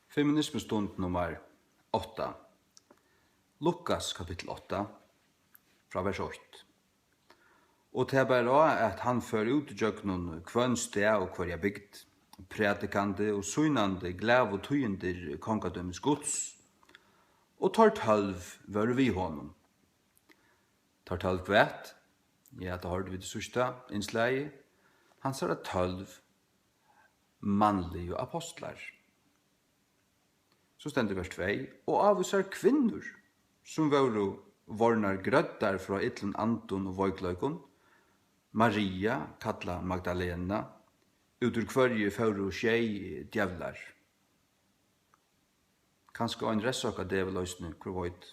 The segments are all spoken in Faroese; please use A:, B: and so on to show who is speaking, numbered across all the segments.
A: Feminismu stund nummer 8. Lukas kapittel 8, fra vers 8. Og det bare at han fører ut jøknen kvønn sted og hver jeg bygd, predikande og synande glæv og tøyender kongadømmes gods, og tar 12 var vi honom. Tar 12 kvæt, ja, det hørte vi det sørste innslaget, han sa 12 mannlige apostlar. Så stender vers 2, og avvisar kvinnor, som var vornar grøddar fra ytlen Anton og Vojkløykon, Maria, kalla Magdalena, utur hverje føru tjei djevlar. Kanskje en restsaka djeveløysene, hvor void.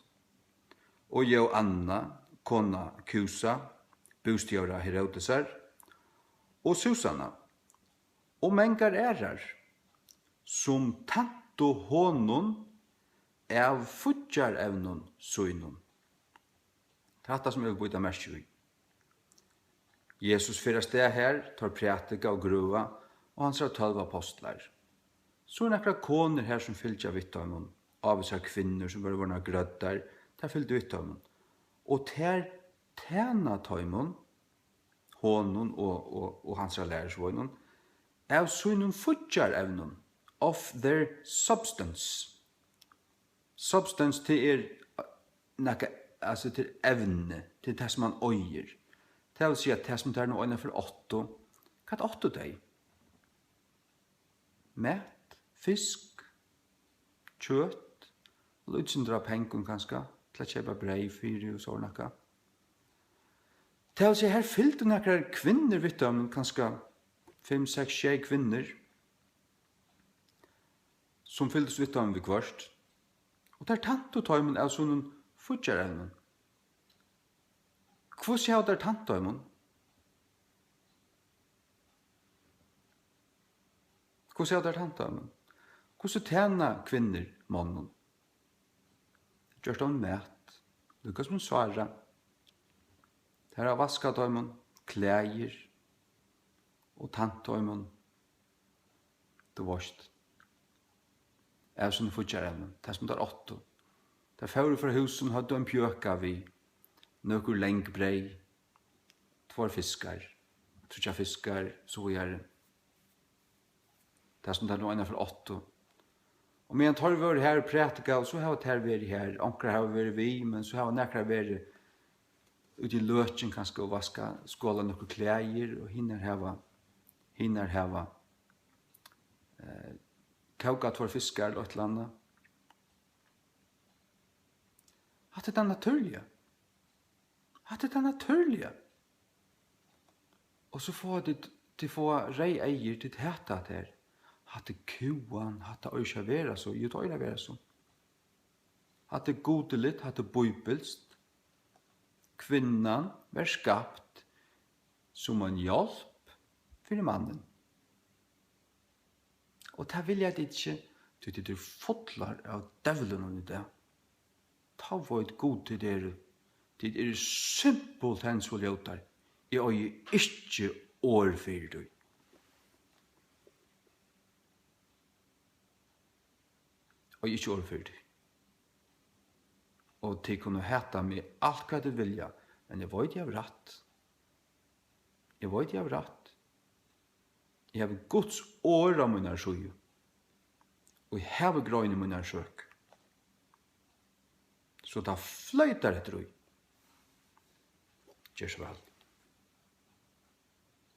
A: Og jo Anna, kona Kusa, bostjøra Herodesar, og Susanna, og mengar ærar, som tanto honon av futjarevnon søgnon. Det er dette som jeg vil byta mest i. Jesus fyrir sted her, tar prætika og gruva, og han ser 12 apostlar. Så er nekra koner her som fylltja vitt av noen, avvisar kvinner som bare var grøddar, der fyllde vitt av noen. Og ter tjena taimon, honon og hans lærersvøgnon, av søgnon futjarevnon, of their substance. Substance til nekka, altså til evne, til det som man øyer. Det vil si at det som er noe øyne for 8, hva er 8 deg? Mæt, fisk, kjøtt, lutsindra pengen kanskje, til å kjøpe brei, fyri og så nekka. Det vil si her fyllte nekka kvinner vidt om, kanskje 5, 6, 6 kvinner, som fylltes vidt om vi kvart. Og der tanto tøymen er sånn futjarevnen. Hvor ser der tanto tøymen? Hvor ser der tanto tøymen? Hvordan tjener kvinner mannen? Gjørst om mæt, lukas med svara. Her er vaskat tøymen, klæger, og tanto tøymen, det varst. Er sånn futjarevnen, det som der 8. Der fører fra husen hadde en pjøka vi, nøkker leng brei, 2 fiskar, 3 fiskar, så gjør det. Det som der nå ene fra 8. Og medan tar vi her prætika, så har vi her vært her, ankra har vært vi, men så har vi nekkra vært ute i løtjen kanskje og vaska skåla noen klæger, og hinner hava kauka 2 fiskar og et eller annet. Hatt det naturlige. Hatt det naturlige. Og så får de få rei eier til heta her. Hatt det kuan, hatt det øysa vera så, jo det øyna vera så. Hatt det godelig, hatt det bøybelst. Kvinnan var skapt som en hjelp for mannen. Og det vil jeg ikke, til det fotlar av djevelen i det. Ta var et god til dere. Det er simpelt hens og ljøtar. Jeg er ikke årfyrt du. Og ikke årfyrt du. Og til kunne heta meg alt hva du vilja, men jeg vet jeg har rett. Jeg vet jeg har rett. Jeg har Guds år av min søg. Og jeg har grøn i min søk. Så da fløyter etter deg. Gjør så vel.